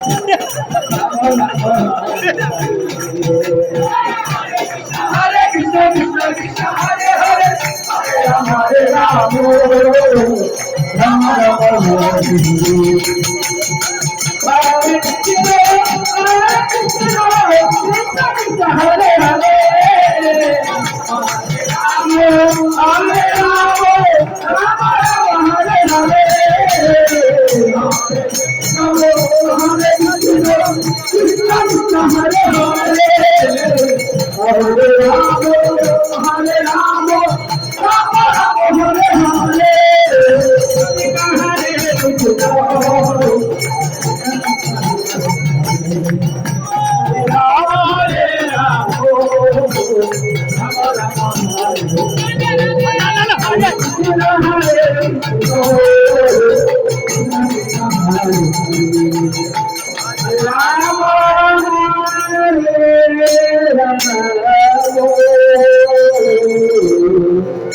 Hare Krishna Krishna Krishna Hare Hare Hare Rama Rama Rama Hare Hare Krishna Krishna Hare Hare Hare Rama Rama Rama Hare Hare Hare Krishna Krishna Krishna Hare Hare Hare Rama Hare Rama Rama Rama Hare Hare Hare Krishna Rama Hare Rama